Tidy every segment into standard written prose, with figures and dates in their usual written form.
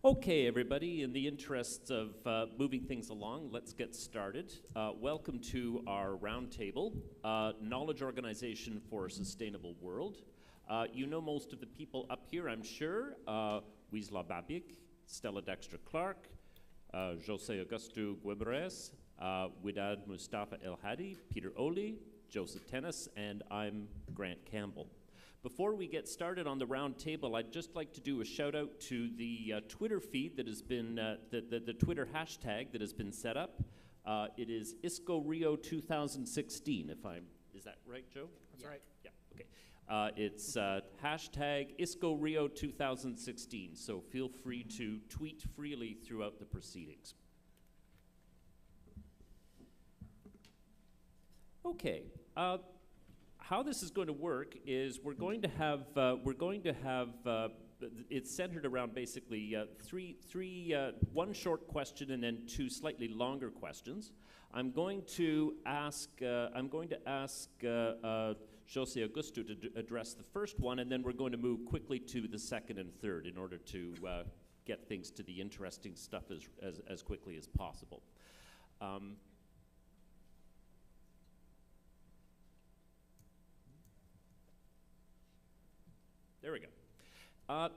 Okay, everybody, in the interests of moving things along, let's get started. Welcome to our roundtable, Knowledge Organization for a Sustainable World. You know most of the people up here, I'm sure. Wisla Babik, Stella Dexter-Clark, Jose Augusto Guimarães, Widad Mustafa El Hadi, Peter Oli, Joseph Tennis, and I'm Grant Campbell. Before we get started on the round table, I'd just like to do a shout out to the Twitter feed that has been, the Twitter hashtag that has been set up. It is ISKO Rio 2016, is that right, Joe? That's right. Yeah, okay. It's hashtag ISKO Rio 2016, so feel free to tweet freely throughout the proceedings. Okay. How this is going to work is we're going to have it's centered around basically one short question and then two slightly longer questions. I'm going to ask Jose Augusto to address the first one, and then we're going to move quickly to the second and third in order to get things to the interesting stuff as quickly as possible. There we go.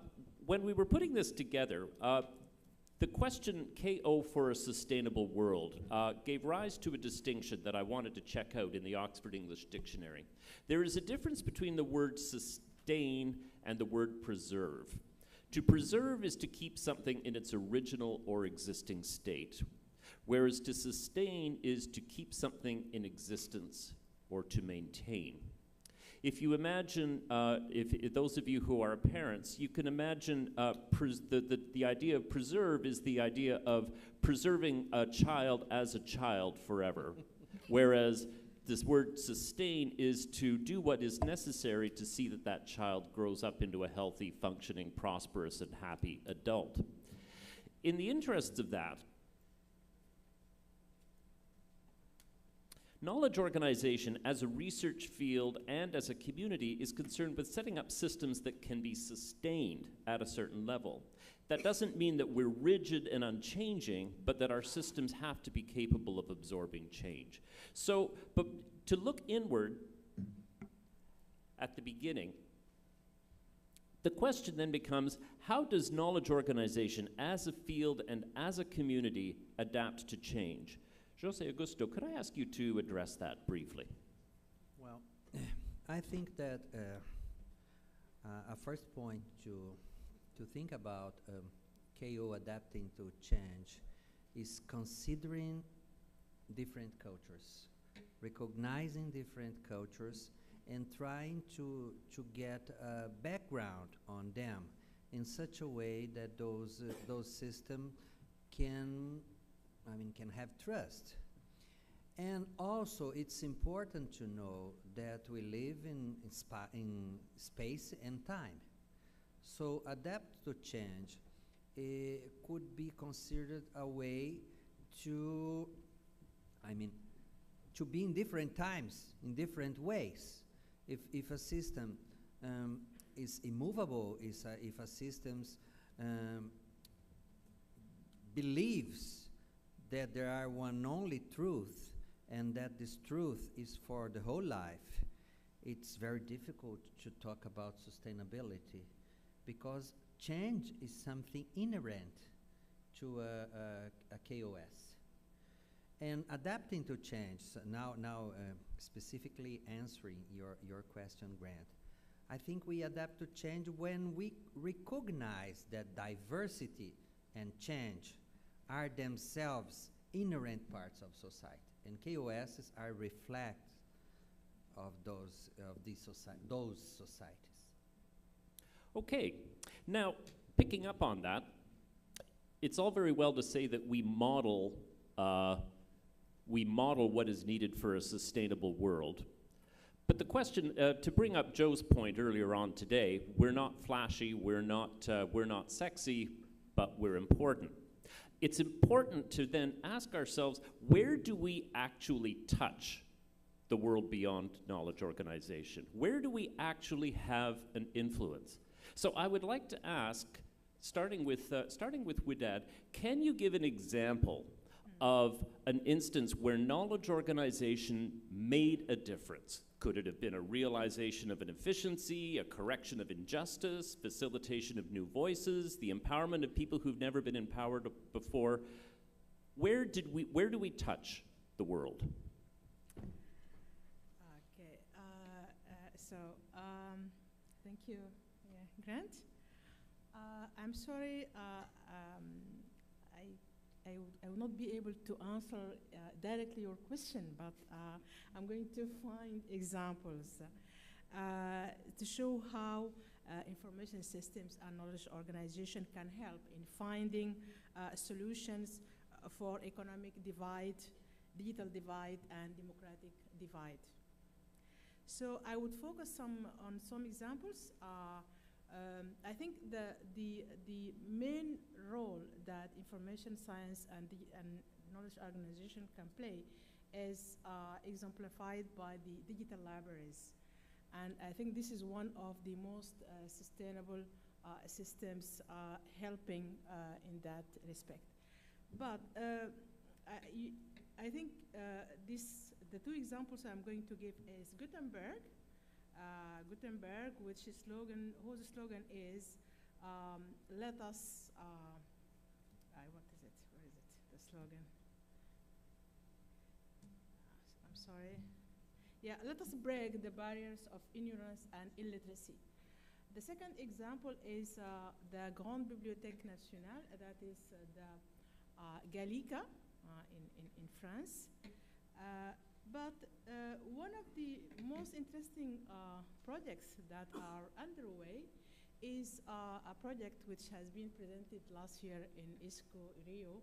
When we were putting this together, the question KO for a sustainable world gave rise to a distinction that I wanted to check out in the Oxford English Dictionary. There is a difference between the word sustain and the word preserve. To preserve is to keep something in its original or existing state, whereas to sustain is to keep something in existence or to maintain. If you imagine, if those of you who are parents, you can imagine the idea of preserve is the idea of preserving a child as a child forever, whereas this word sustain is to do what is necessary to see that that child grows up into a healthy, functioning, prosperous, and happy adult. In the interests of that, knowledge organization as a research field and as a community is concerned with setting up systems that can be sustained at a certain level. That doesn't mean that we're rigid and unchanging, but that our systems have to be capable of absorbing change. So, but to look inward at the beginning, the question then becomes, how does knowledge organization as a field and as a community adapt to change? Jose Augusto, could I ask you to address that briefly? Well, I think that a first point to think about KO adapting to change is considering different cultures, recognizing different cultures, and trying to get a background on them in such a way that those systems can have trust. And also, it's important to know that we live in space and time. So adapt to change could be considered a way to be in different times, in different ways. If a system is immovable, if a system believes that there are one only truth, and that this truth is for the whole life, it's very difficult to talk about sustainability, because change is something inherent to a KOS. And adapting to change, so now specifically answering your question, Grant, I think we adapt to change when we recognize that diversity and change are themselves inherent parts of society, and KOSs are reflect of those societies. Okay, now picking up on that, it's all very well to say that we model we model what is needed for a sustainable world. But the question, to bring up Joe's point earlier on today, we're not flashy, we're not sexy, but we're important. It's important to then ask ourselves, where do we actually touch the world beyond knowledge organization? Where do we actually have an influence? So I would like to ask, starting with Widad, can you give an example of an instance where knowledge organization made a difference? Could it have been a realization of an efficiency, a correction of injustice, facilitation of new voices, the empowerment of people who've never been empowered before? Where do we touch the world? Okay, thank you, Grant. I'm sorry, I will not be able to answer directly your question, but I'm going to find examples to show how information systems and knowledge organization can help in finding solutions for economic divide, digital divide, and democratic divide. So I would focus on some examples. I think the main role that information science and knowledge organization can play is exemplified by the digital libraries. And I think this is one of the most sustainable systems helping in that respect. But I think the two examples I'm going to give is Gutenberg, whose slogan is, let us, what is it? Where is it? The slogan. I'm sorry. Yeah, let us break the barriers of ignorance and illiteracy. The second example is the Grande Bibliothèque Nationale, that is the Gallica in France. But one of the most interesting projects that are underway is a project which has been presented last year in ISKO Rio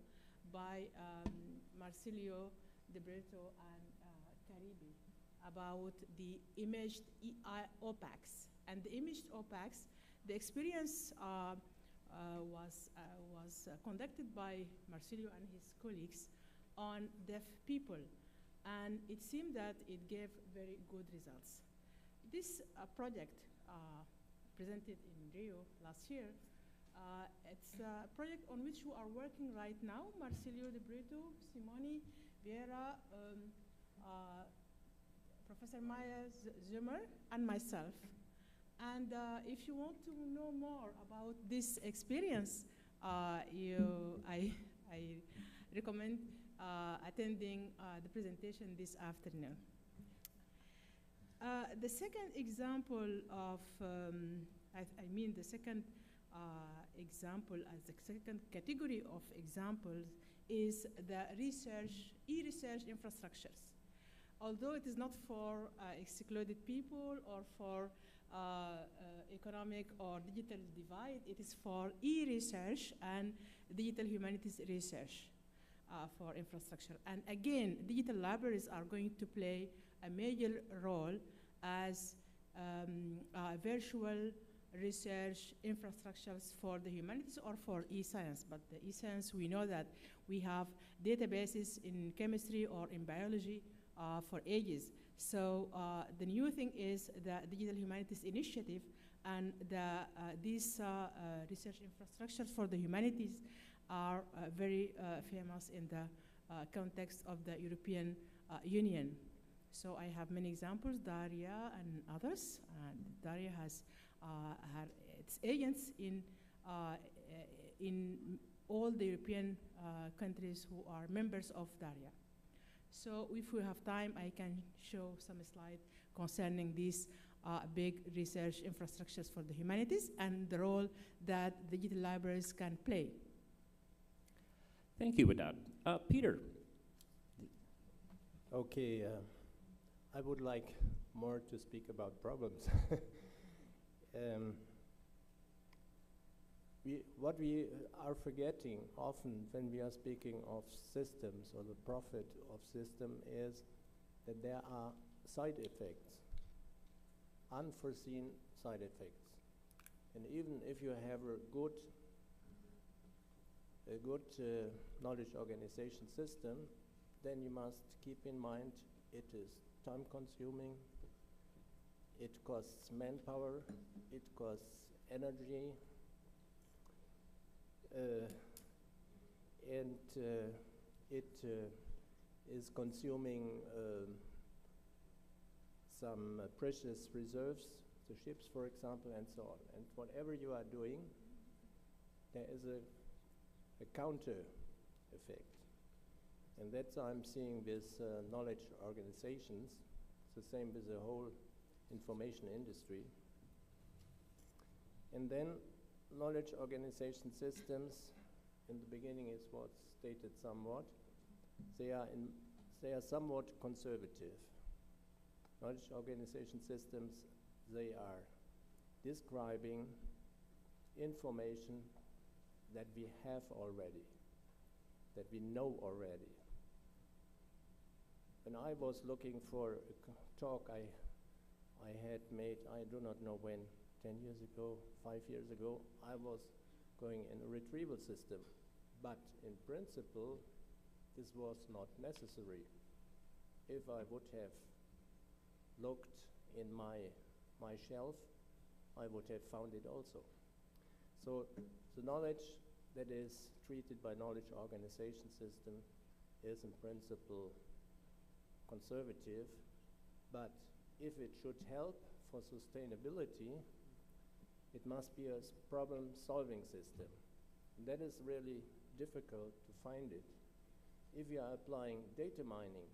by Marsilio De Brito and Caribe about the imaged OPACs. And the imaged OPACs, the experience was conducted by Marsilio and his colleagues on deaf people. And it seemed that it gave very good results. This project presented in Rio last year, it's a project on which we are working right now, Marsilio De Brito, Simone, Vieira, Professor Maya Zimmer, and myself. And if you want to know more about this experience, I recommend attending the presentation this afternoon. The second example of, the second example, as the second category of examples is the e-research infrastructures. Although it is not for excluded people or for economic or digital divide, it is for e-research and digital humanities research. For infrastructure. And again, digital libraries are going to play a major role as virtual research infrastructures for the humanities or for e-science. But the e-science, we know that we have databases in chemistry or in biology for ages. So the new thing is the Digital Humanities Initiative, and these research infrastructures for the humanities are very famous in the context of the European Union. So I have many examples, Daria and others. Daria has had its agents in all the European countries who are members of Daria. So if we have time, I can show some slides concerning these big research infrastructures for the humanities and the role that digital libraries can play. Thank you, Widad. Peter. Okay, I would like more to speak about problems. what we are forgetting often when we are speaking of systems or the profit of system is that there are side effects, unforeseen side effects. And even if you have a good knowledge organization system, then you must keep in mind it is time consuming, it costs manpower, it costs energy, and it is consuming some precious reserves, the ships, for example, and so on. And whatever you are doing, there is a counter effect. And that's how I'm seeing with knowledge organizations. It's the same with the whole information industry. And then knowledge organization systems, in the beginning it was stated somewhat, they are somewhat conservative. Knowledge organization systems, they are describing information that we have already, that we know already. When I was looking for a talk I had made, I do not know when, 10 years ago, 5 years ago, I was going in a retrieval system. But in principle, this was not necessary. If I would have looked in my shelf, I would have found it also. So the knowledge that is treated by knowledge organization system is in principle conservative, but if it should help for sustainability, it must be a problem-solving system. And that is really difficult to find it. If you are applying data mining,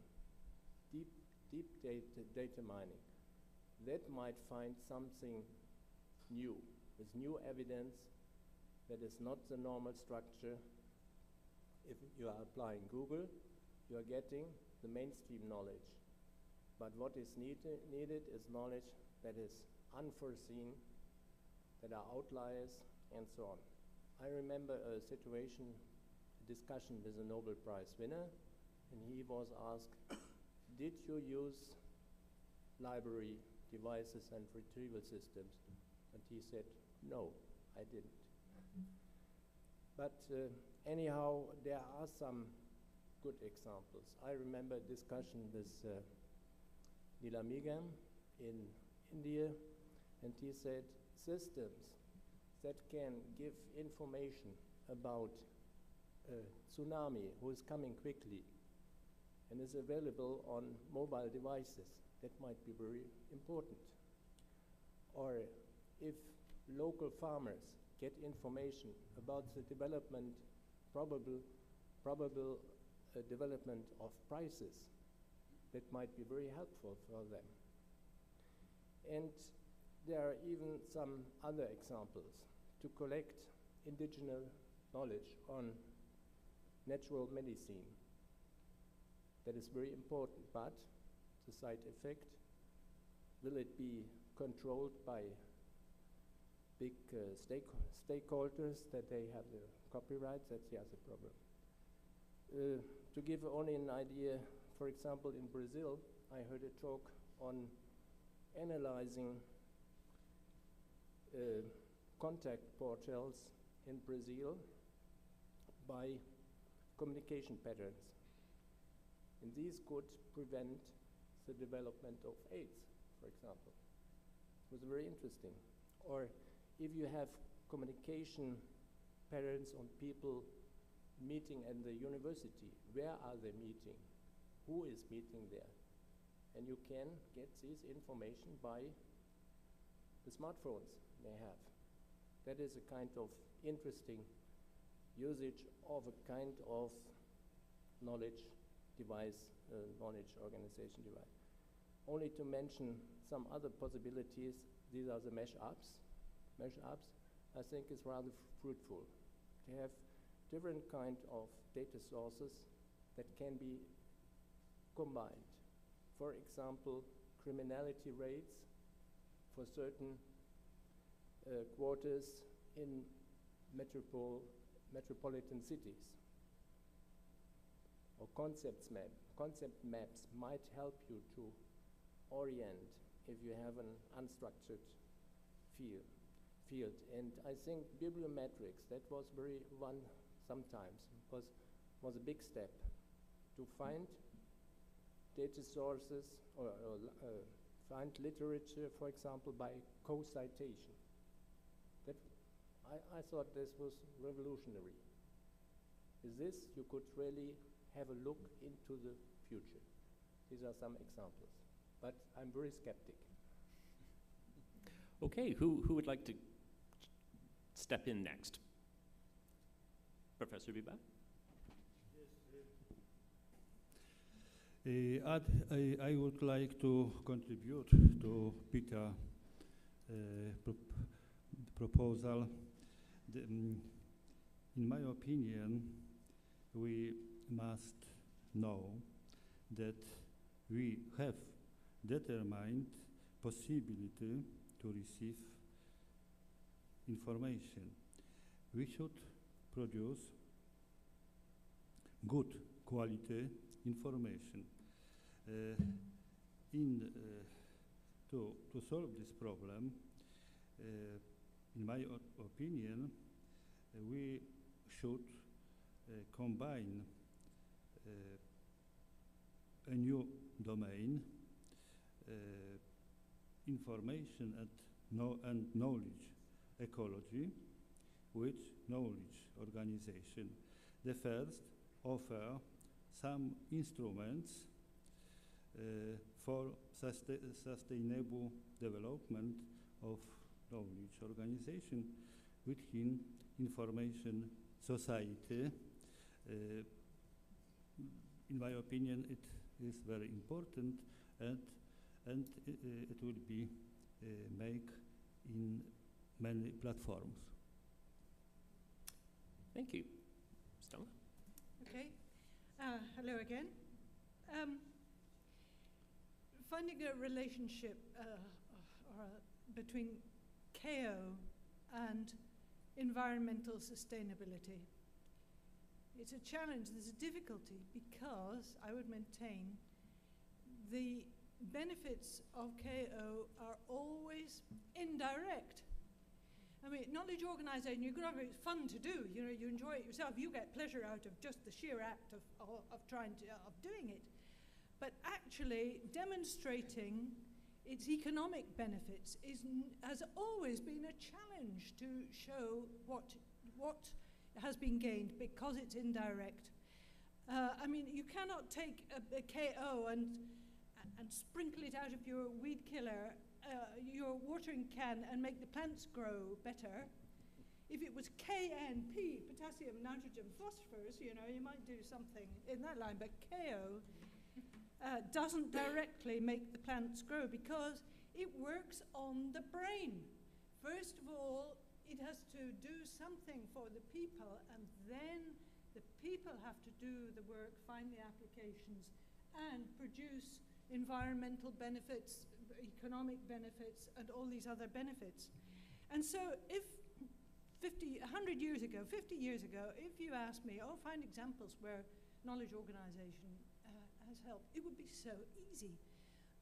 deep data mining, that might find something new, with new evidence that is not the normal structure. If you are applying Google, you are getting the mainstream knowledge. But what is needed is knowledge that is unforeseen, that are outliers, and so on. I remember a situation, a discussion with a Nobel Prize winner, and he was asked, did you use library devices and retrieval systems? And he said, no, I didn't. But anyhow, there are some good examples. I remember a discussion with Nilamigam in India, and he said systems that can give information about a tsunami who is coming quickly and is available on mobile devices, that might be very important. Or if local farmers get information about the development, probable development of prices, that might be very helpful for them. And there are even some other examples to collect indigenous knowledge on natural medicine. That is very important, but the side effect, will it be controlled by big stakeholders that they have the copyrights? That's the other problem. To give only an idea, for example, in Brazil, I heard a talk on analyzing contact portals in Brazil by communication patterns. And these could prevent the development of AIDS, for example. It was very interesting. Or if you have communication patterns on people meeting at the university, where are they meeting? Who is meeting there? And you can get this information by the smartphones they have. That is a kind of interesting usage of a kind of knowledge device, knowledge organization device. Only to mention some other possibilities, these are the mesh-ups. Mesh-ups, I think, is rather fruitful. To have different kind of data sources that can be combined. For example, criminality rates for certain quarters in metropolitan cities. Or concept maps might help you to orient if you have an unstructured field. And I think bibliometrics, that was sometimes was a big step to find data sources or find literature, for example, by co-citation. I thought this was revolutionary. With this, you could really have a look into the future. These are some examples, but I'm very skeptic. Okay, who would like to step in next? Professor Biba? I would like to contribute to Peter's proposal. In my opinion, we must know that we have determined possibility to receive information. We should produce good quality information. To solve this problem, in my opinion, we should combine a new domain, information and knowledge ecology, with knowledge organization. The first offer some instruments for sustainable development of knowledge organization within information society. In my opinion, it is very important, and it will be made in many platforms. Thank you. Stella? Okay. Hello again. Finding a relationship between KO and environmental sustainability. It's a challenge, there's a difficulty, because I would maintain the benefits of KO are always indirect. I mean, knowledge organization, it's fun to do, you know, you enjoy it yourself, you get pleasure out of just the sheer act of doing it. But actually demonstrating its economic benefits has always been a challenge to show what has been gained, because it's indirect. I mean, you cannot take a KO and sprinkle it out of your weed killer, your watering can, and make the plants grow better. If it was KNP, potassium, nitrogen, phosphorus, you know, you might do something in that line, but KO doesn't directly make the plants grow, because it works on the brain. First of all, it has to do something for the people, and then the people have to do the work, find the applications, and produce environmental benefits, economic benefits, and all these other benefits. And so if 50 years ago, if you asked me, find examples where knowledge organization has helped, it would be so easy,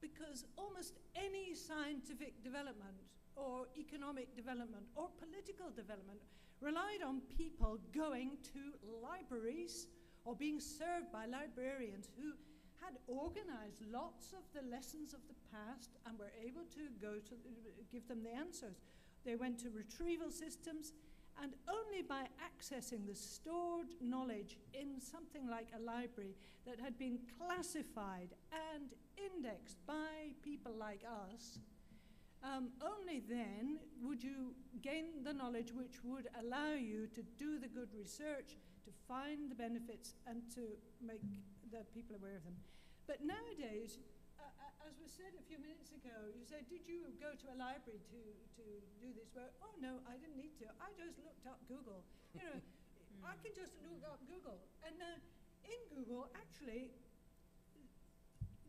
because almost any scientific development or economic development or political development relied on people going to libraries or being served by librarians who had organized lots of the lessons of the past and were able to give them the answers. They went to retrieval systems, and only by accessing the stored knowledge in something like a library that had been classified and indexed by people like us, only then would you gain the knowledge which would allow you to do the good research, to find the benefits, and to make the people aware of them. But nowadays, as was said a few minutes ago, you said, did you go to a library to do this work? Oh no, I didn't need to. I just looked up Google. You know, I can just look up Google. And in Google, actually,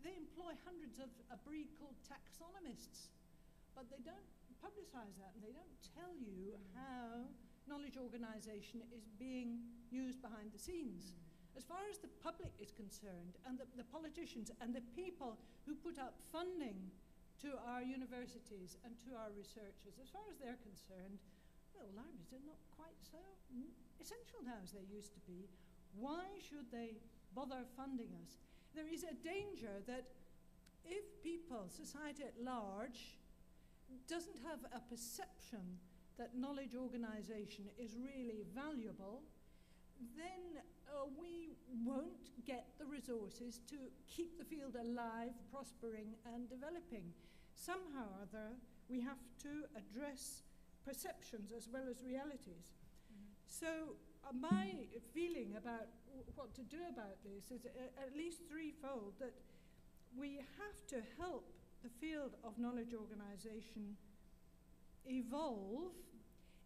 they employ hundreds of a breed called taxonomists. But they don't publicize that, and they don't tell you how knowledge organization is being used behind the scenes. As far as the public is concerned, and the politicians and the people who put up funding to our universities and to our researchers, as far as they're concerned, well, libraries are not quite so essential now as they used to be. Why should they bother funding us? There is a danger that if people, society at large, doesn't have a perception that knowledge organization is really valuable, then we won't get the resources to keep the field alive, prospering, and developing. Somehow or other, we have to address perceptions as well as realities. So my feeling about what to do about this is at least threefold: that we have to help the field of knowledge organization evolve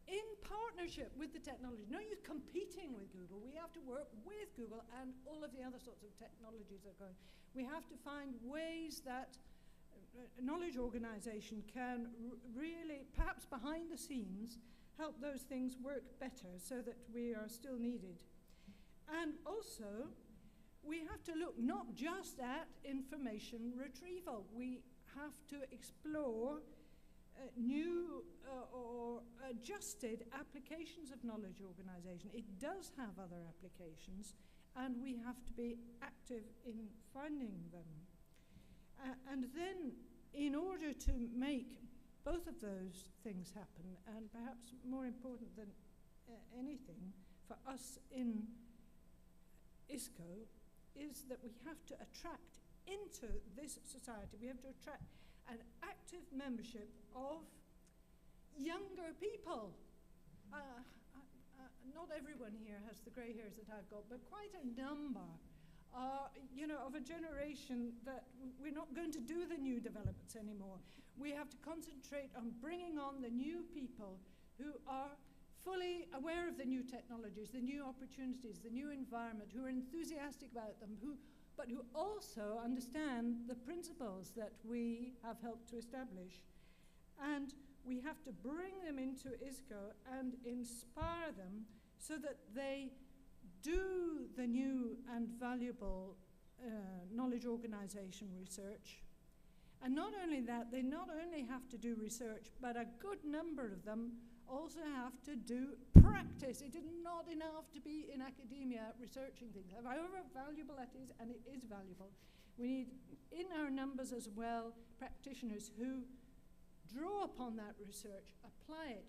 in partnership with the technology. No use competing with Google. We have to work with Google and all of the other sorts of technologies that are going. We have to find ways that knowledge organization can really, perhaps behind the scenes, help those things work better so that we are still needed. And also, we have to look not just at information retrieval. We have to explore new or adjusted applications of knowledge organization. It does have other applications, and we have to be active in finding them. And then, in order to make both of those things happen, and perhaps more important than anything for us in ISKO, is that we have to attract into this society, we have to attract an active membership of younger people. Not everyone here has the grey hairs that I've got, but quite a number of a generation that we're not going to do the new developments anymore. We have to concentrate on bringing on the new people who are fully aware of the new technologies, the new opportunities, the new environment, who are enthusiastic about them, but who also understand the principles that we have helped to establish. And we have to bring them into ISKO and inspire them so that they do the new and valuable knowledge organization research. And not only that, they not only have to do research, but a good number of them also have to do practice. It is not enough to be in academia researching things. However valuable that is, and it is valuable, we need in our numbers as well practitioners who draw upon that research, apply it,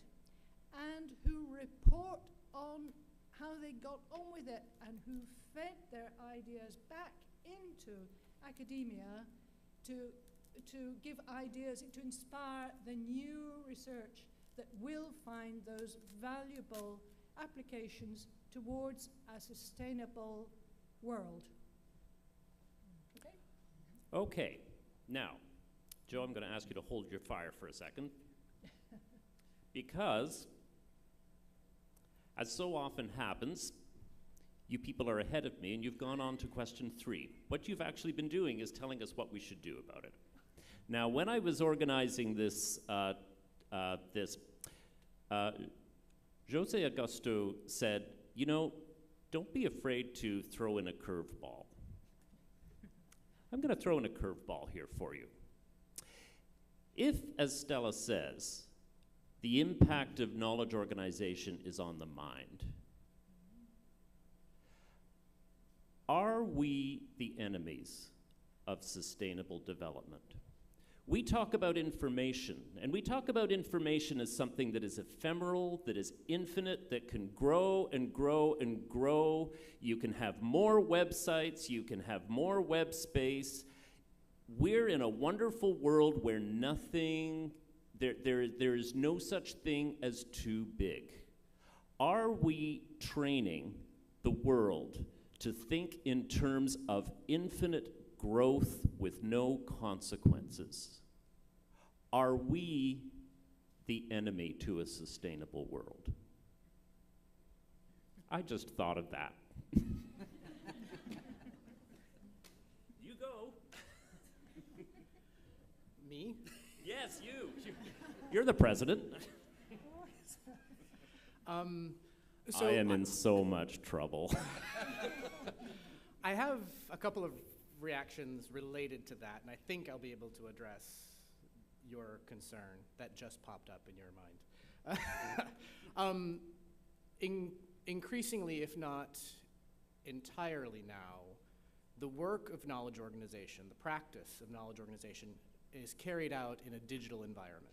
and who report on how they got on with it, and who fed their ideas back into academia to give ideas, to inspire the new research that will find those valuable applications towards a sustainable world. Okay? Okay. Now, Joe, I'm going to ask you to hold your fire for a second. Because, as so often happens, you people are ahead of me and you've gone on to question 3. What you've actually been doing is telling us what we should do about it. Now, when I was organizing this, Jose Augusto said, you know, don't be afraid to throw in a curveball. I'm going to throw in a curveball here for you. If, as Stella says, the impact of knowledge organization is on the mind, are we the enemies of sustainable development? We talk about information, and we talk about information as something that is ephemeral, that is infinite, that can grow and grow and grow. You can have more websites, you can have more web space. We're in a wonderful world where nothing, there is no such thing as too big. Are we training the world to think in terms of infinite growth with no consequences? Are we the enemy to a sustainable world? I just thought of that. You go. Me? Yes, you. You're the president. So I am in so much trouble. I have a couple of reactions related to that, and I think I'll be able to address your concern that just popped up in your mind. Increasingly, if not entirely now, the work of knowledge organization, the practice of knowledge organization, is carried out in a digital environment.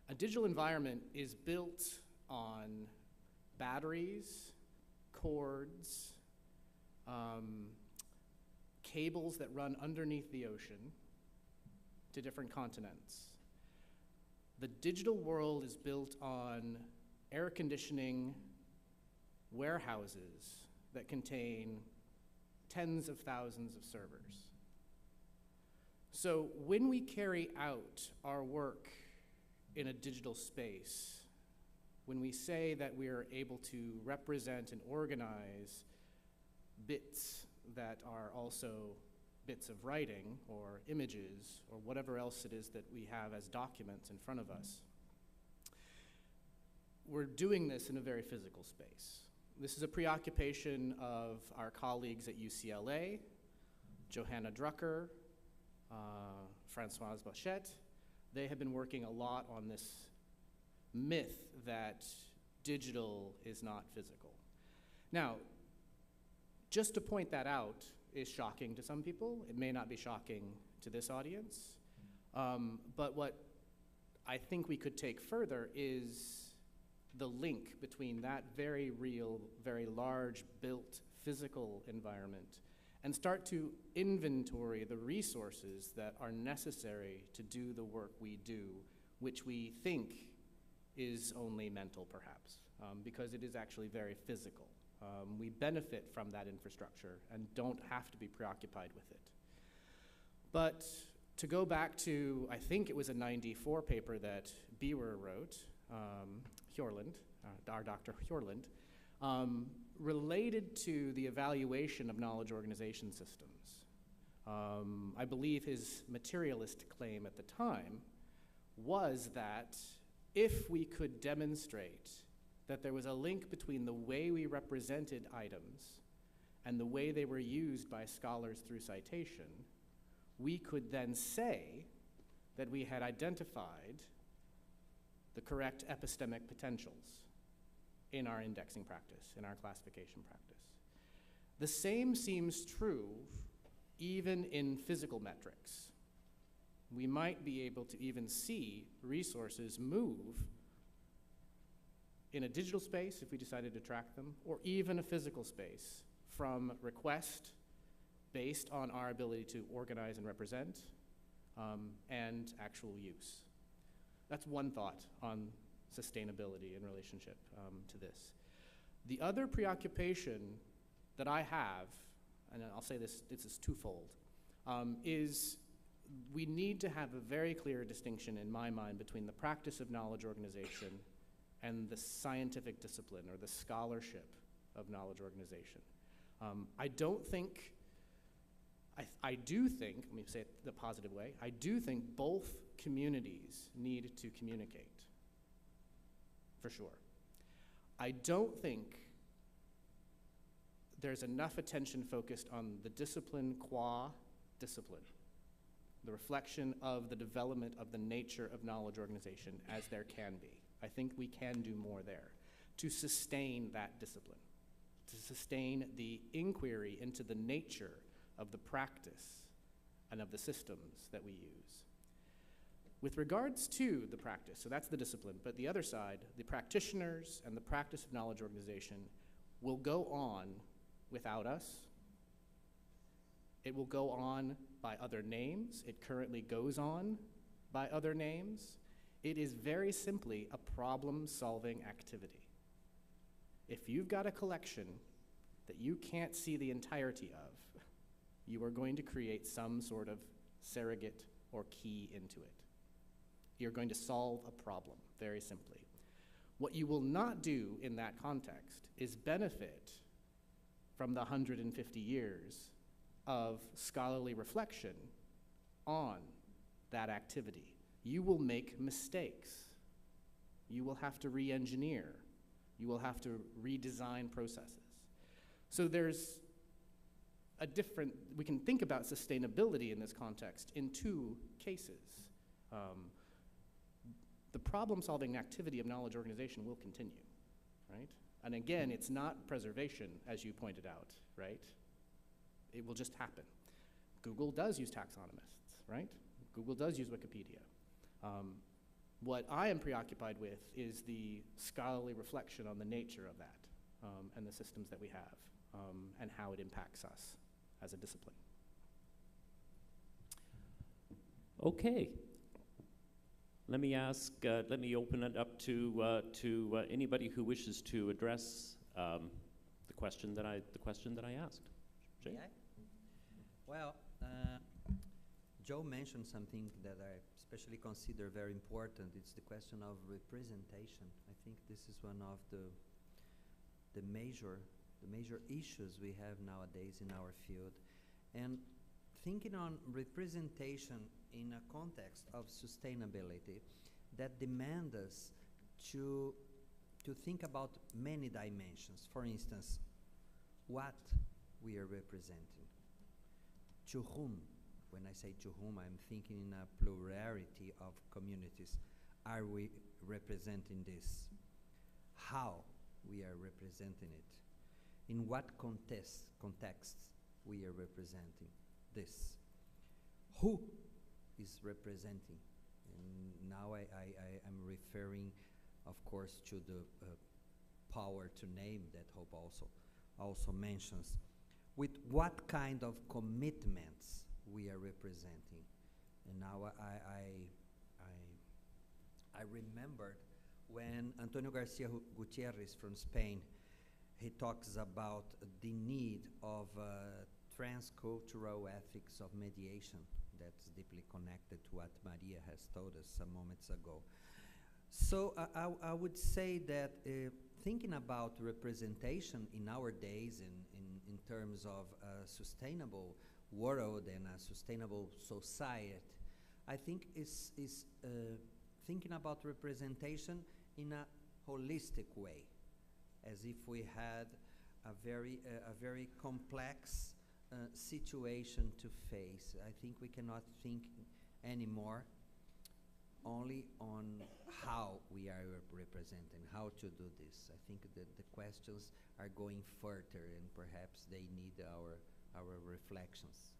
A digital environment is built on batteries, cords, cables that run underneath the ocean to different continents. The digital world is built on air conditioning warehouses that contain tens of thousands of servers. So when we carry out our work in a digital space, when we say that we are able to represent and organize bits that are also bits of writing or images or whatever else it is that we have as documents in front of us, we're doing this in a very physical space. This is a preoccupation of our colleagues at UCLA, Johanna Drucker, Françoise Bachette. They have been working a lot on this myth that digital is not physical. Now, just to point that out is shocking to some people. It may not be shocking to this audience. But what I think we could take further is the link between that very real, very large built physical environment and start to inventory the resources that are necessary to do the work we do, which we think is only mental perhaps, because it is actually very physical. We benefit from that infrastructure and don't have to be preoccupied with it. But to go back to, I think it was a '94 paper that Bewer wrote, Hjorland, our Dr. Hjorland, related to the evaluation of knowledge organization systems. I believe his materialist claim at the time was that if we could demonstrate that there was a link between the way we represented items and the way they were used by scholars through citation, we could then say that we had identified the correct epistemic potentials in our indexing practice, in our classification practice. The same seems true even in physical metrics. We might be able to even see resources move in a digital space if we decided to track them, or even a physical space from request based on our ability to organize and represent and actual use. That's one thought on sustainability in relationship to this. The other preoccupation that I have, and I'll say this is twofold, is we need to have a very clear distinction in my mind between the practice of knowledge organization and the scientific discipline or the scholarship of knowledge organization. I do think, let me say it the positive way, I do think both communities need to communicate, for sure. I don't think there's enough attention focused on the discipline qua discipline, the reflection of the development of the nature of knowledge organization as there can be. I think we can do more there to sustain that discipline, to sustain the inquiry into the nature of the practice and of the systems that we use. With regards to the practice, so that's the discipline, but the other side, the practitioners and the practice of knowledge organization will go on without us. It will go on by other names. It currently goes on by other names. It is very simply a problem-solving activity. If you've got a collection that you can't see the entirety of, you are going to create some sort of surrogate or key into it. You're going to solve a problem, very simply. What you will not do in that context is benefit from the 150 years of scholarly reflection on that activity. You will make mistakes. You will have to re-engineer. You will have to redesign processes. So there's a different, we can think about sustainability in this context in two cases. The problem-solving activity of knowledge organization will continue, right? And again, it's not preservation, as you pointed out, right? It will just happen. Google does use taxonomists, right? Google does use Wikipedia. What I am preoccupied with is the scholarly reflection on the nature of that and the systems that we have and how it impacts us as a discipline. Okay. Let me ask, let me open it up to anybody who wishes to address the question that I asked. Jay? Yeah. Well, Joe mentioned something that I especially consider very important. It's the question of representation. I think this is one of the major issues we have nowadays in our field. And thinking on representation in a context of sustainability that demand us to think about many dimensions. For instance, what we are representing. To whom? When I say to whom, I'm thinking in a plurality of communities. Are we representing this? How we are representing it? In what contexts we are representing this? Who is representing? And now I'm referring, of course, to the power to name that Hope also mentions. With what kind of commitments we are representing? And now I remembered when Antonio Garcia Gutierrez from Spain, he talks about the need of transcultural ethics of mediation. That's deeply connected to what Maria has told us some moments ago. So I would say that thinking about representation in our days in terms of a sustainable world and a sustainable society, I think is thinking about representation in a holistic way, as if we had a very complex situation to face. I think we cannot think anymore only on how we are representing, how to do this. I think that the questions are going further, and perhaps they need our reflections.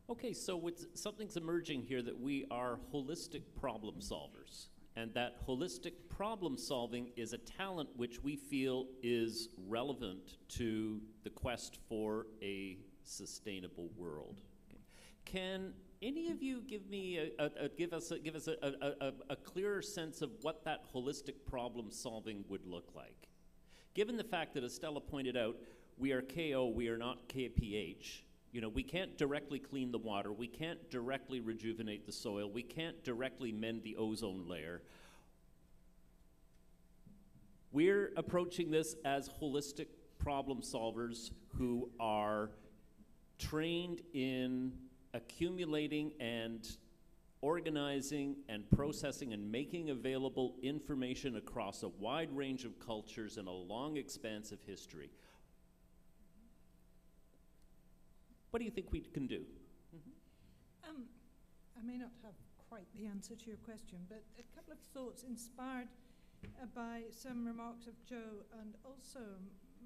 Okay, so something's emerging here that we are holistic problem solvers, and that holistic problem solving is a talent which we feel is relevant to the quest for a sustainable world. Okay. Can any of you give me give us a clearer sense of what that holistic problem solving would look like? Given the fact that, as Stella pointed out, we are KO, we are not KPH. You know, we can't directly clean the water, we can't directly rejuvenate the soil, we can't directly mend the ozone layer. We're approaching this as holistic problem solvers who are trained in accumulating and organizing and processing and making available information across a wide range of cultures and a long expanse of history. What do you think we can do? I may not have quite the answer to your question, but a couple of thoughts inspired by some remarks of Joe and also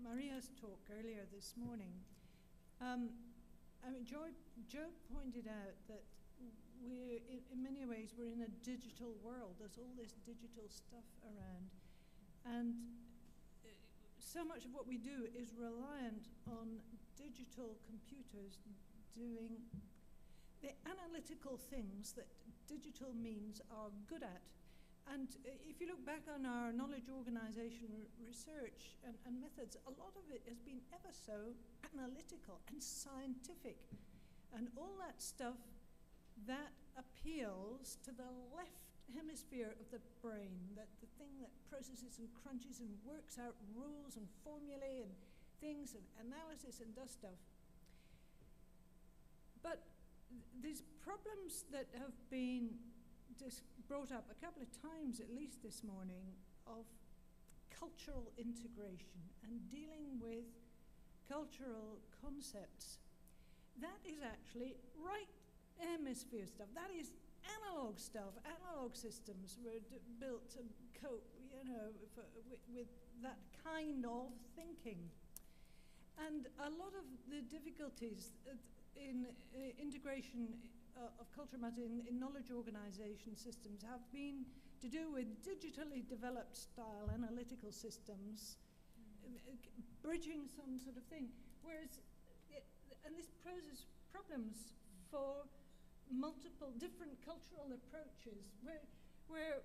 Maria's talk earlier this morning. I mean, Joe pointed out that in many ways, we're in a digital world. There's all this digital stuff around. And so much of what we do is reliant on digital computers doing the analytical things that digital means are good at. And if you look back on our knowledge organization research and methods, a lot of it has been ever so analytical and scientific. And all that stuff that appeals to the left hemisphere of the brain, that the thing that processes and crunches and works out rules and formulae and things and analysis and does stuff. But these problems that have been brought up a couple of times, at least this morning, of cultural integration and dealing with cultural concepts. That is actually right hemisphere stuff. That is analog stuff. Analog systems were built to cope, with that kind of thinking. And a lot of the difficulties in integration of culture matter in knowledge organization systems have been to do with digitally developed style analytical systems, bridging some sort of thing. Whereas, and this poses problems for multiple different cultural approaches where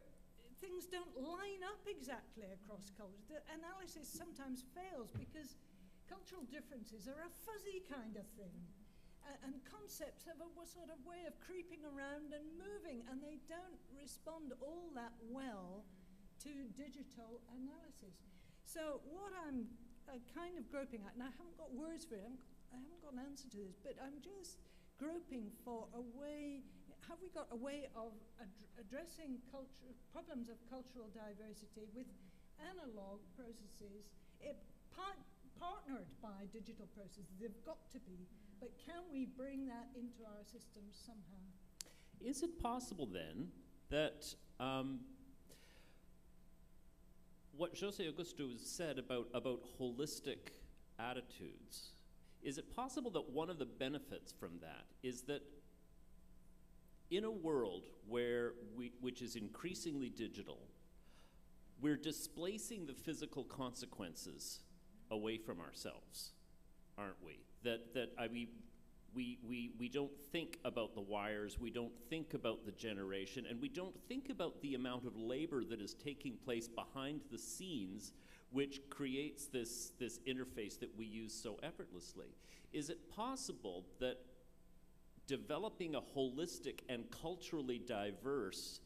things don't line up exactly across cultures. The analysis sometimes fails because cultural differences are a fuzzy kind of thing. And concepts have a sort of way of creeping around and moving, and they don't respond all that well to digital analysis. So what I'm kind of groping at, and I haven't got words for it, I haven't got an answer to this, but I'm just groping for a way, have we got a way of addressing problems of cultural diversity with analog processes, partnered by digital processes? They've got to be. But can we bring that into our systems somehow? Is it possible then that what José Augusto said about holistic attitudes, is it possible that one of the benefits from that is that in a world which is increasingly digital, we're displacing the physical consequences away from ourselves, aren't we? We don't think about the wires, we don't think about the generation, and we don't think about the amount of labor that is taking place behind the scenes, which creates this interface that we use so effortlessly. Is it possible that developing a holistic and culturally diverse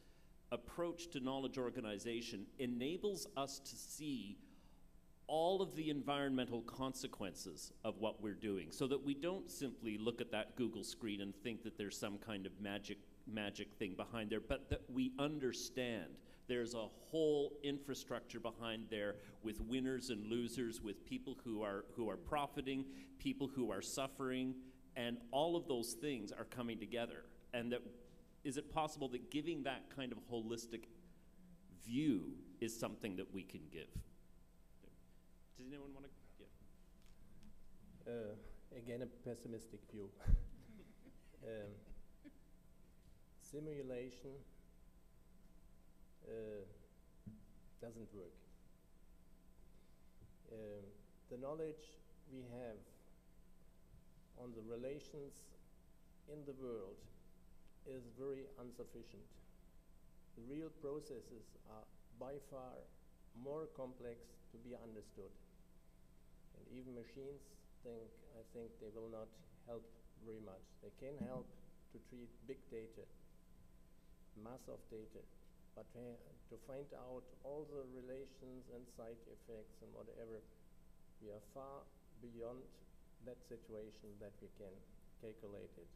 approach to knowledge organization enables us to see all of the environmental consequences of what we're doing, so that we don't simply look at that Google screen and think that there's some kind of magic thing behind there, but that we understand there's a whole infrastructure behind there with winners and losers, with people who are profiting, people who are suffering, and all of those things are coming together. And that, is it possible that giving that kind of holistic view is something that we can give? Does anyone want to? Yeah. Again, a pessimistic view. Simulation doesn't work. The knowledge we have on the relations in the world is very insufficient. The real processes are by far more complex to be understood. And even machines I think they will not help very much. They can help to treat big data, mass of data, but to find out all the relations and side effects and whatever, we are far beyond that situation that we can calculate it.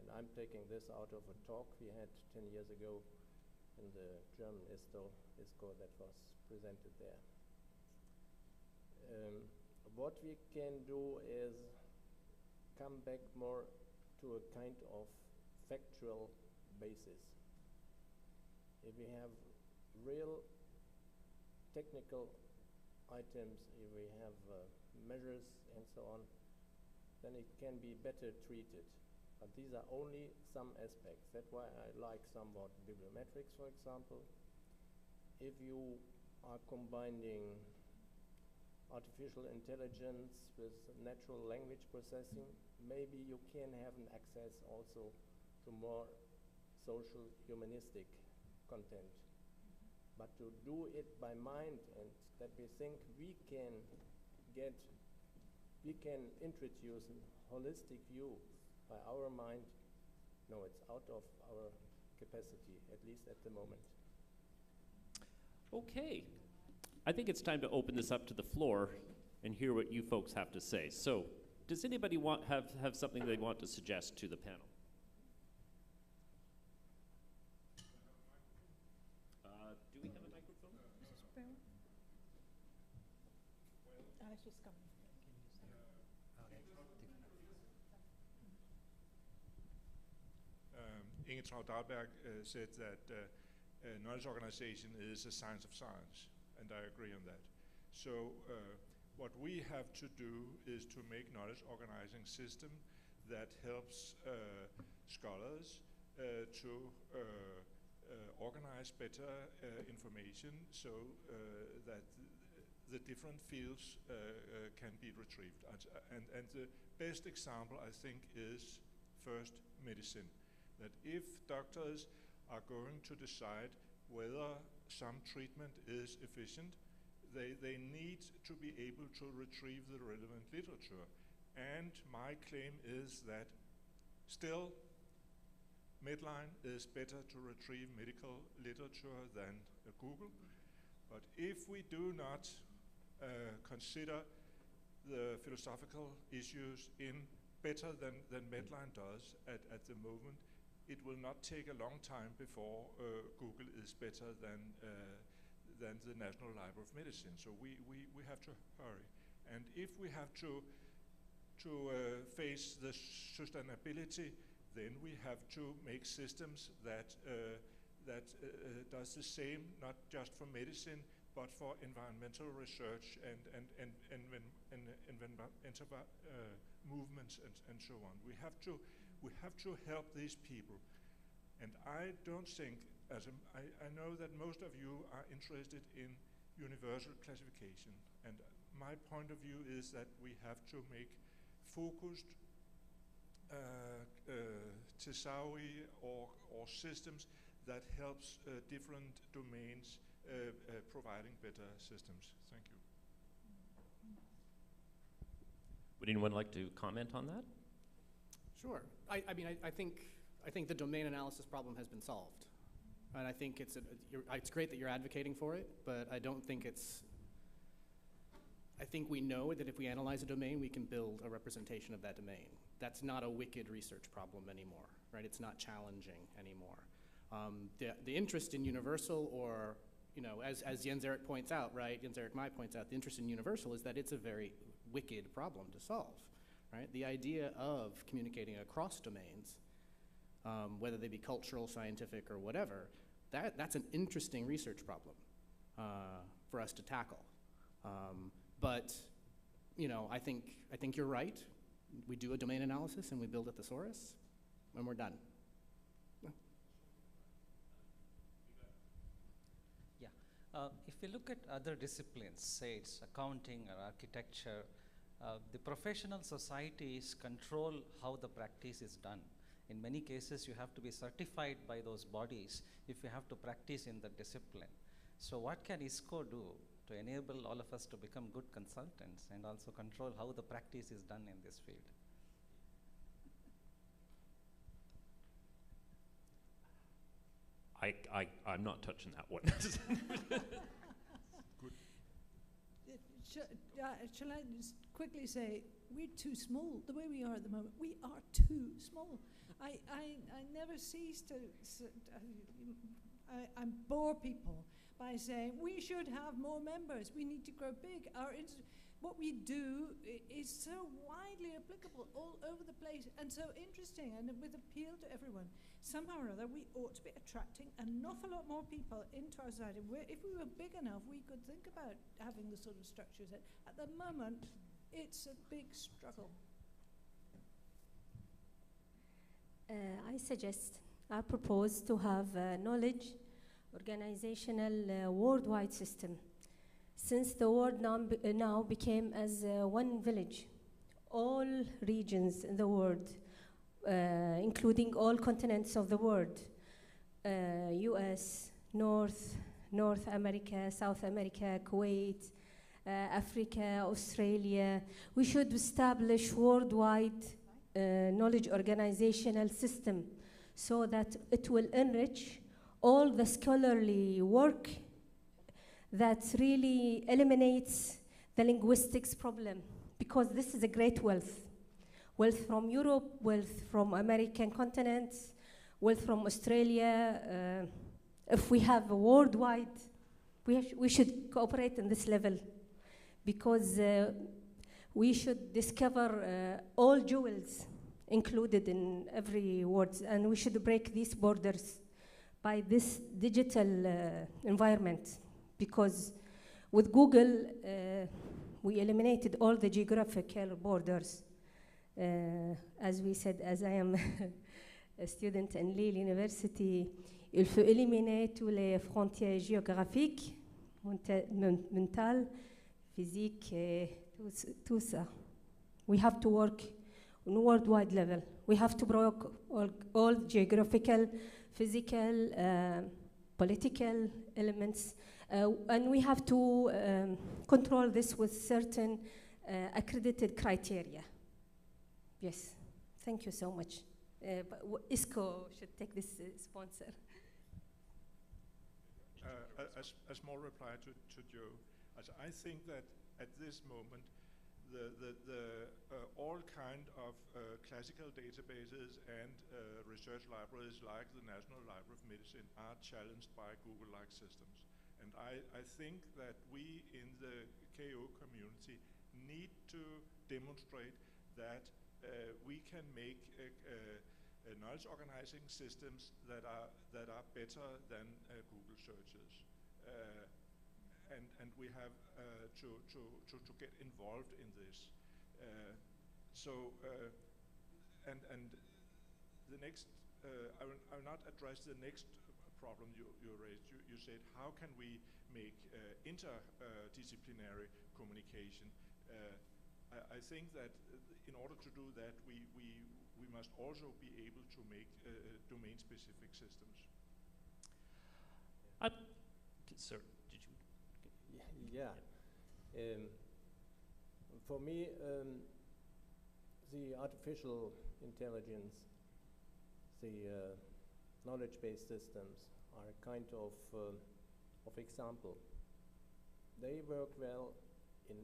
And I'm taking this out of a talk we had 10 years ago in the German ISKO that was presented there. What we can do is come back more to a kind of factual basis. If we have real technical items, if we have measures and so on, then it can be better treated. But these are only some aspects. That's why I like somewhat bibliometrics, for example. If you are combining artificial intelligence with natural language processing, maybe you can have an access also to more social humanistic content. But to do it by mind, and that we think we can introduce a holistic view by our mind, no, it's out of our capacity, at least at the moment. Okay. I think it's time to open this up to the floor and hear what you folks have to say. So, does anybody have something they want to suggest to the panel? Inge Traut-Dahlberg said that knowledge organization is a science of science, and I agree on that. So what we have to do is to make knowledge organizing system that helps scholars to organize better information so that the different fields can be retrieved. And the best example, I think, is first medicine. That if doctors are going to decide whether some treatment is efficient, they need to be able to retrieve the relevant literature. And my claim is that still Medline is better to retrieve medical literature than Google. But if we do not consider the philosophical issues in better than Medline does at the moment, it will not take a long time before Google is better than the National Library of Medicine. So we have to hurry. And if we have to face the sustainability, then we have to make systems that does the same, not just for medicine, but for environmental research and movements and so on. We have to help these people. And I don't think, I know that most of you are interested in universal classification, and my point of view is that we have to make focused Tesawi or systems that helps different domains providing better systems. Thank you. Would anyone like to comment on that? Sure. I think the domain analysis problem has been solved. And I think it's great that you're advocating for it, but I don't think I think we know that if we analyze a domain, we can build a representation of that domain. That's not a wicked research problem anymore, right? It's not challenging anymore. The interest in universal, or, as Jens Erik points out, right? Jens Erik Mai points out, the interest in universal is that it's a very wicked problem to solve, right? The idea of communicating across domains, whether they be cultural, scientific, or whatever, that's an interesting research problem for us to tackle. But I think you're right. We do a domain analysis and we build a thesaurus, and we're done. Yeah. If we look at other disciplines, say it's accounting or architecture, the professional societies control how the practice is done. In many cases, you have to be certified by those bodies if you have to practice in the discipline. So what can ISKO do to enable all of us to become good consultants and also control how the practice is done in this field? I'm not touching that one. Good. Shall I just quickly say, we're too small. The way we are at the moment, we are too small. I never cease to, I bore people by saying we should have more members. We need to grow big. What we do is so widely applicable all over the place and so interesting and with appeal to everyone. Somehow or other, we ought to be attracting an awful lot more people into our society. If we were big enough, we could think about having the sort of structures. At the moment, it's a big struggle. I propose to have a knowledge organizational worldwide system. Since the world now became as one village, all regions in the world, including all continents of the world, US, North America, South America, Kuwait, Africa, Australia, we should establish worldwide knowledge organizational system so that it will enrich all the scholarly work that really eliminates the linguistics problem, because this is a great wealth. Wealth from Europe, wealth from American continents, wealth from Australia. If we have a worldwide, we should cooperate in this level, because we should discover all jewels included in every word, and we should break these borders by this digital environment, because with Google, we eliminated all the geographical borders. As we said, as I am a student in Lille University, il faut éliminer tous les frontières géographiques, mentales, physiques, et tout ça. We have to work on a worldwide level. We have to break all geographical, physical, political elements, and we have to control this with certain accredited criteria. Yes, thank you so much. But ISKO should take this sponsor. A small reply to Joe. I think that at this moment, all kind of classical databases and research libraries like the National Library of Medicine are challenged by Google-like systems. And I think that we in the KO community need to demonstrate that we can make knowledge organizing systems that are better than Google searches. And we have to get involved in this. And the next, I will not address the next problem you raised. You said, how can we make interdisciplinary communication? I think that in order to do that, we must also be able to make domain-specific systems. Sir, did you? Yeah. For me, the artificial intelligence, the knowledge-based systems are a kind of example. They work well in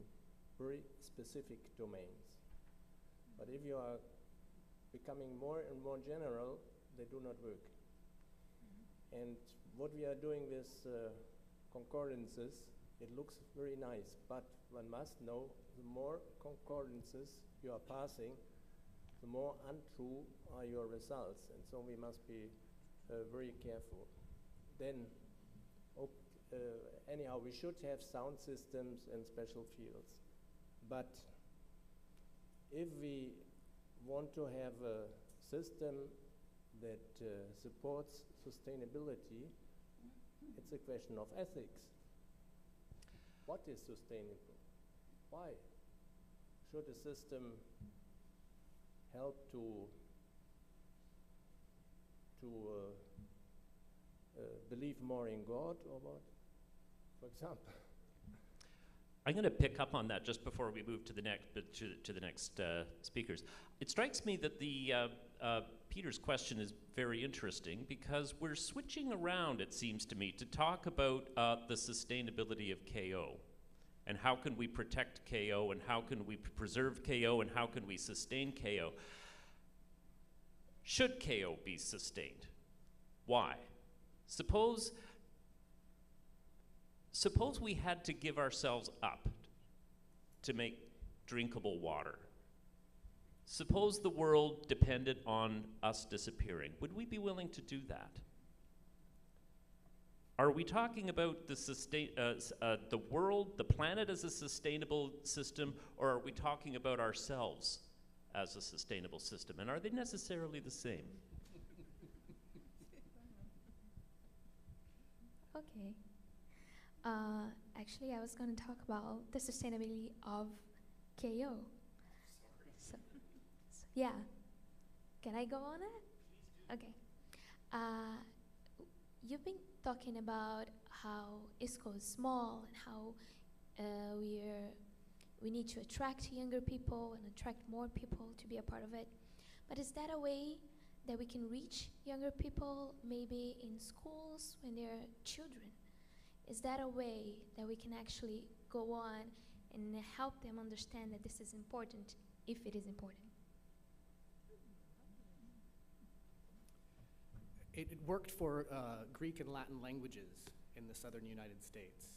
very specific domains. But if you are becoming more and more general, they do not work. And what we are doing with concordances, it looks very nice, but one must know the more concordances you are passing, the more untrue are your results, and so we must be very careful. Then, anyhow, we should have sound systems and special fields, but if we want to have a system that supports sustainability, it's a question of ethics. What is sustainable? Why should a system help to believe more in God or what, for example? I'm going to pick up on that just before we move to the next speakers. It strikes me that Peter's question is very interesting because we're switching around, it seems to me, to talk about the sustainability of KO. And how can we protect KO, and how can we preserve KO, and how can we sustain KO? Should KO be sustained? Why? Suppose we had to give ourselves up to make drinkable water. Suppose the world depended on us disappearing. Would we be willing to do that? Are we talking about the world, the planet as a sustainable system, or are we talking about ourselves as a sustainable system? And are they necessarily the same? Okay. Actually, I was going to talk about the sustainability of KO. So, yeah. Can I go on it? Okay. You've been talking about how ISKO is small and how we need to attract younger people and attract more people to be a part of it. But is that a way that we can reach younger people, maybe in schools when they're children? Is that a way that we can actually go on and help them understand that this is important, if it is important? It worked for Greek and Latin languages in the southern United States.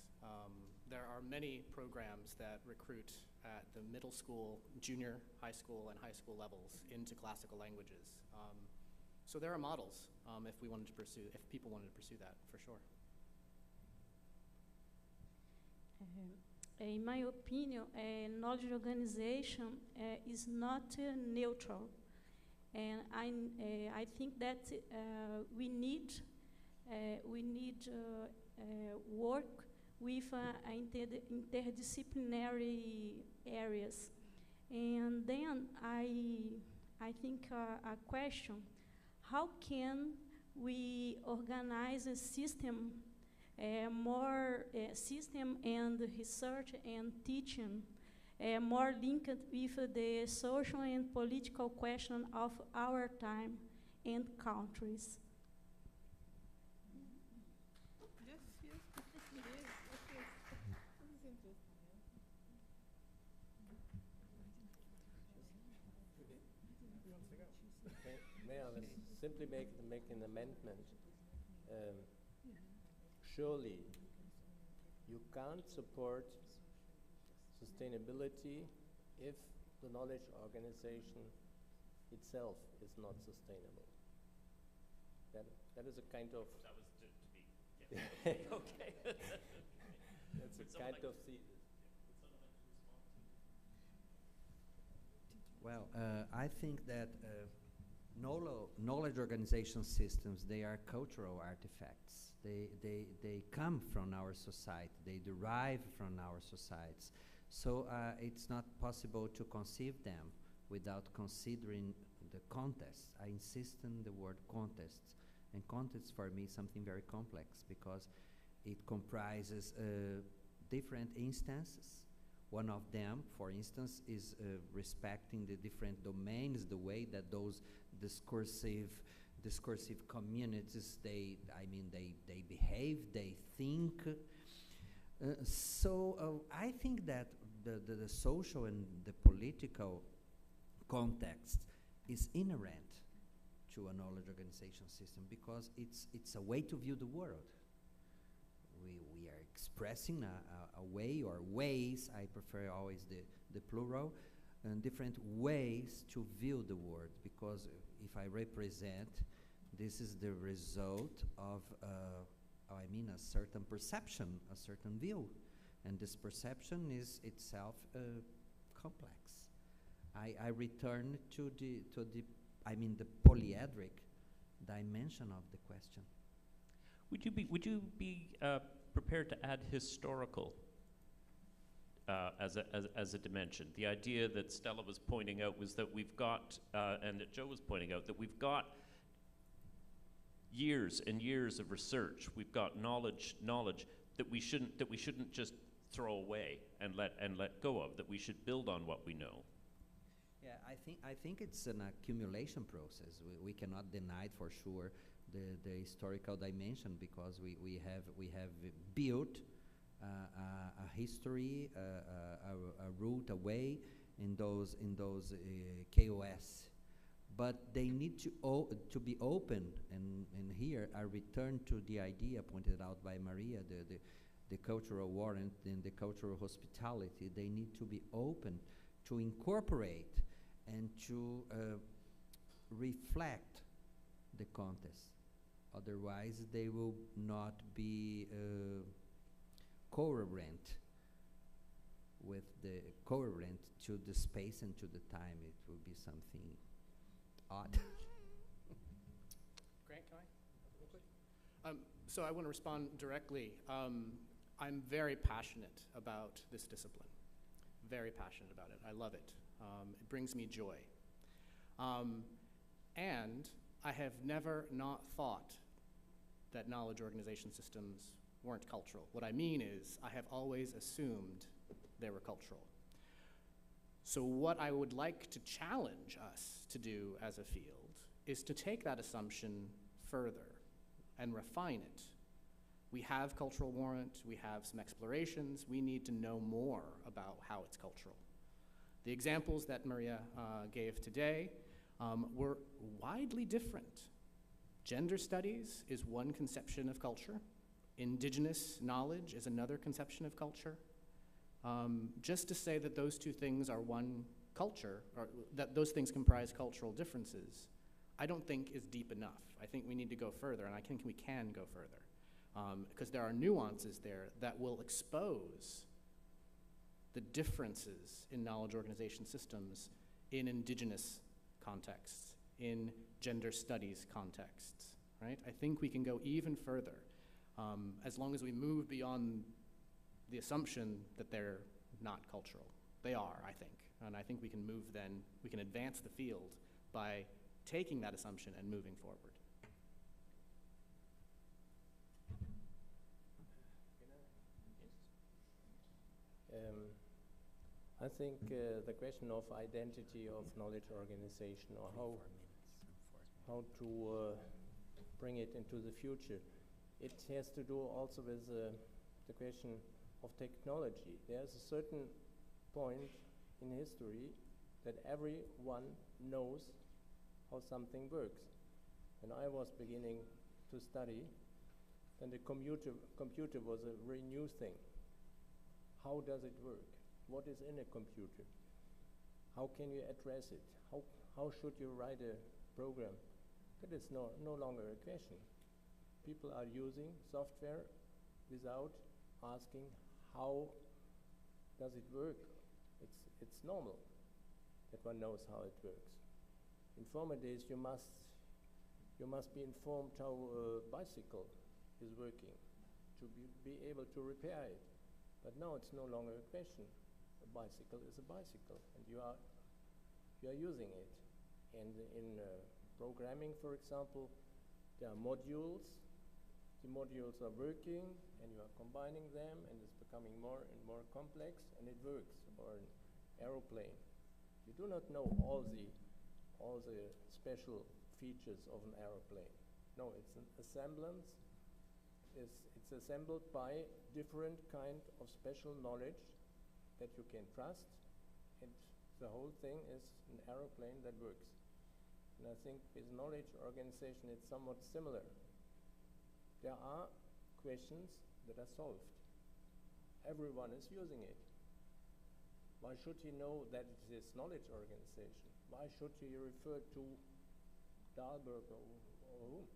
there are many programs that recruit at the middle school, junior high school, and high school levels into classical languages. So there are models if people wanted to pursue that, for sure. In my opinion, knowledge organization is not neutral, and I think that we need work with interdisciplinary areas. And then I think a question: how can we organize a system, more system and research and teaching, more linked with the social and political question of our time and countries? Yes, yes, yes, okay. This is interesting. May I simply make an amendment? Surely you can't support sustainability if the knowledge organization itself is not sustainable. That is a kind of... That was to be... Yeah. Okay. That's a kind of... Well, I think that knowledge organization systems, they are cultural artifacts. They come from our society. They derive from our societies. So it's not possible to conceive them without considering the context. I insist on the word context. And context for me is something very complex because it comprises different instances. One of them, for instance, is respecting the different domains, the way that those discursive communities, they behave, they think. So I think that the social and the political context is inherent to a knowledge organization system because it's a way to view the world. We are expressing a way or ways, I prefer always the plural, and different ways to view the world, because if I represent, this is the result of a certain perception, a certain view, and this perception is itself complex. I return to the polyedric dimension of the question. Would you be prepared to add historical as a dimension? The idea that Stella was pointing out was that we've got, and that Joe was pointing out, that we've got years and years of research. We've got knowledge that we shouldn't just throw away and let go of. That we should build on what we know. Yeah, I think it's an accumulation process. We cannot deny for sure the historical dimension because we have built a history, a route, a way in those KOS, but they need to be open. And here I return to the idea pointed out by Maria, the cultural warrant and the cultural hospitality. They need to be open to incorporate and to reflect the context. Otherwise, they will not be coherent to the space and to the time. It will be something odd. Grant, can I? Real quick? So I want to respond directly. I'm very passionate about this discipline. Very passionate about it. I love it. It brings me joy. And I have never not thought that knowledge organization systems weren't cultural. What I mean is, I have always assumed they were cultural. So what I would like to challenge us to do as a field is to take that assumption further and refine it. We have cultural warrant, we have some explorations, we need to know more about how it's cultural. The examples that Maria gave today were widely different. Gender studies is one conception of culture. Indigenous knowledge is another conception of culture. Just to say that those two things are one culture, or that those things comprise cultural differences, I don't think is deep enough. I think we need to go further, and I think we can go further. Because there are nuances there that will expose the differences in knowledge organization systems in indigenous contexts, in gender studies contexts, right? I think we can go even further, as long as we move beyond the assumption that they're not cultural. They are, I think. And I think we can move then, we can advance the field by taking that assumption and moving forward. I think the question of identity of knowledge organization, or how to bring it into the future, it has to do also with the question of technology. There's a certain point in history that everyone knows how something works. When I was beginning to study, then the computer was a very new thing. How does it work? What is in a computer? How can you address it? How should you write a program? That is no longer a question. People are using software without asking how does it work. It's normal that one knows how it works. In former days, you must be informed how a bicycle is working to be able to repair it. But now it's no longer a question. A bicycle is a bicycle, and you are using it. And in programming, for example, there are modules. The modules are working, and you are combining them, and it's becoming more and more complex, and it works. Or an aeroplane, you do not know all the special features of an aeroplane. No, it's an assemblance. It's assembled by different kind of special knowledge that you can trust, and the whole thing is an aeroplane that works. And I think with knowledge organization it's somewhat similar. There are questions that are solved. Everyone is using it. Why should he know that it is knowledge organization? Why should he refer to Dahlberg or whom?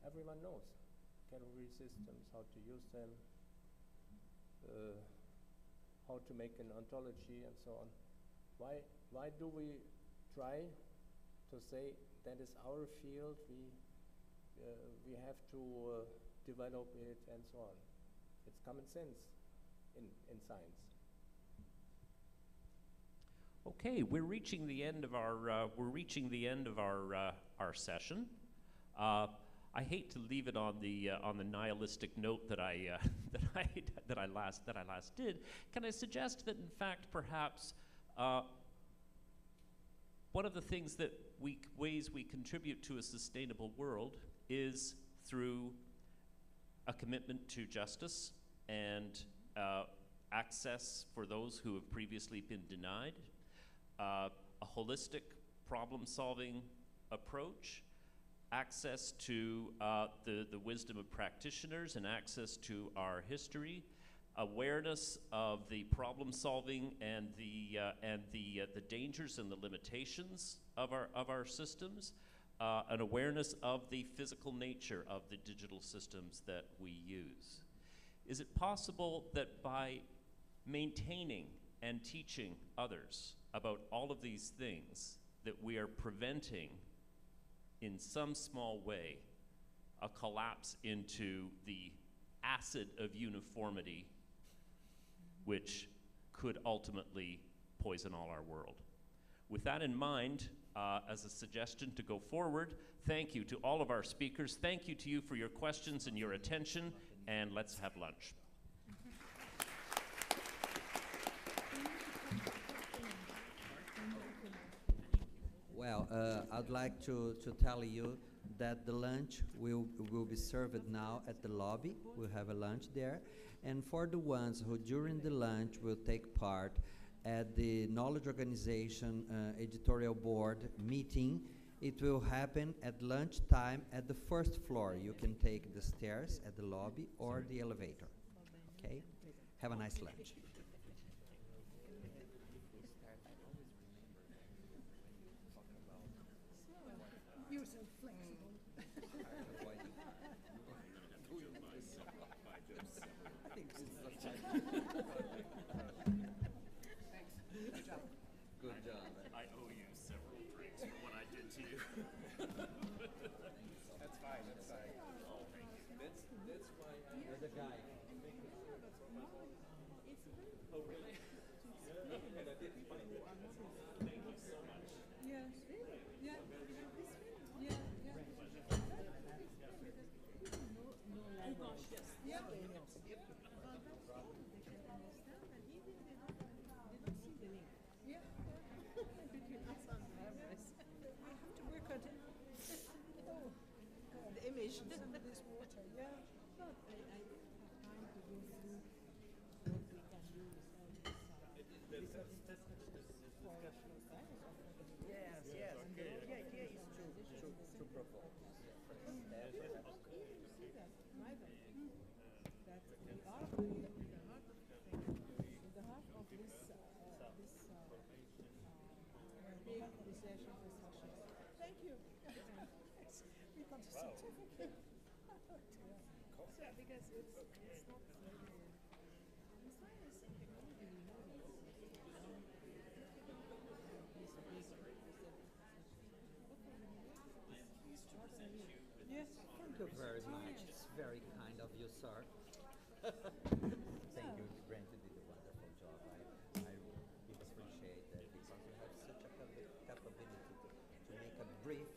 Everyone knows category systems, how to use them, how to make an ontology, and so on. Why do we try to say that is our field? We have to develop it, and so on. It's common sense in science. Okay, we're reaching the end of our session. I hate to leave it on the nihilistic note that I last did. Can I suggest that in fact perhaps one of the things that ways we contribute to a sustainable world is through a commitment to justice and access for those who have previously been denied, a holistic problem-solving approach, access to the wisdom of practitioners and access to our history, awareness of the problem-solving and the dangers and the limitations of our systems, an awareness of the physical nature of the digital systems that we use. Is it possible that by maintaining and teaching others about all of these things that we are preventing in some small way a collapse into the acid of uniformity which could ultimately poison all our world? With that in mind, as a suggestion to go forward, thank you to all of our speakers. Thank you to you for your questions and your attention, and let's have lunch. Well, I'd like to tell you that the lunch will be served now at the lobby. We'll have a lunch there. And for the ones who during the lunch will take part at the Knowledge Organization Editorial Board meeting It will happen at lunchtime at the first floor. You can take the stairs at the lobby or the elevator. Okay? Have a nice lunch. You're so flexible. Good job. I owe you several drinks for what I did to you. That's fine, that's fine. Oh, thank you. That's why you're the guy. Oh, really? Thank you so much. Yes. Yeah. Yeah. Yeah. Yeah. Between us and others. I have to work on it. Oh, the image of this water. Yeah. I have time to go through what we can do with all this for Yes, yes. The idea is to provoke. that we are in the heart of things, in the heart of this big recession discussions. Thank you. We got a certificate. So because it's not as far as technology Yes, thank you very much. It's very kind of you, sir. Thank you. Brent, you did a wonderful job. I really appreciate that because you have such a capability to make a brief